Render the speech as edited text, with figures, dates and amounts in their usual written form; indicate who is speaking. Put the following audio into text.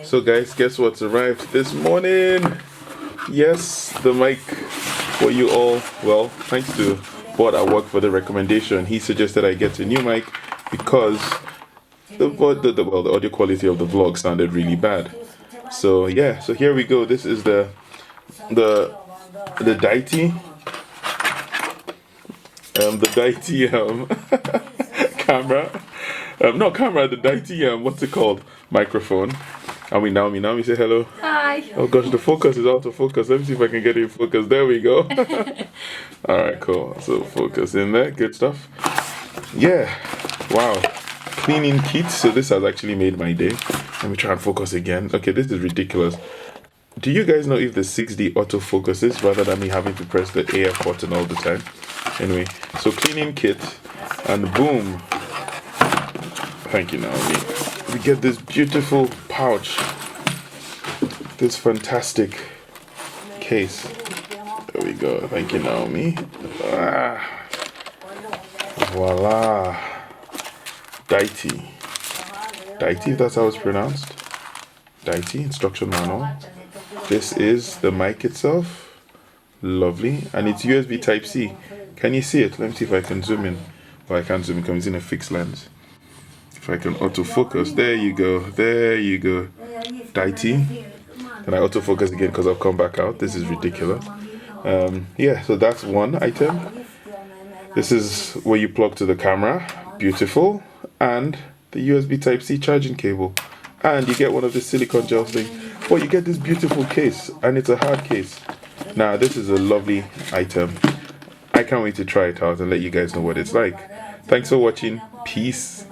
Speaker 1: So guys, guess what's arrived this morning? Yes, the mic for you all. Well, thanks to Board at work for the recommendation. He suggested I get a new mic because the audio quality of the vlog sounded really bad. So yeah, so here we go. This is the Deity camera. Not camera, the Deity what's it called? Microphone. Naomi, say hello.
Speaker 2: Hi.
Speaker 1: Oh gosh, the focus is out of focus. Let me see if I can get it in focus. There we go. Alright, cool. So focus in there. Good stuff. Yeah. Wow. Cleaning kit. So this has actually made my day. Let me try and focus again. Okay, this is ridiculous. Do you guys know if the 6D autofocuses rather than me having to press the AF button all the time? Anyway, so cleaning kit, and boom. Thank you, Naomi. We get this beautiful pouch. This fantastic case. There we go. Thank you, Naomi. Voila. Deity. Deity, if that's how it's pronounced. Deity, instruction manual. This is the mic itself. Lovely. And it's USB Type-C. Can you see it? Let me see if I can zoom in. Well, I can't zoom in because it's in a fixed lens. If I can autofocus. There you go. There you go. Deity. Can I autofocus again because I'll come back out? This is ridiculous. Yeah, so that's one item. This is where you plug to the camera. Beautiful. And the USB Type-C charging cable. And you get one of the silicone gel thing. Oh, you get this beautiful case. And it's a hard case. Now, this is a lovely item. I can't wait to try it out and let you guys know what it's like. Thanks for watching. Peace.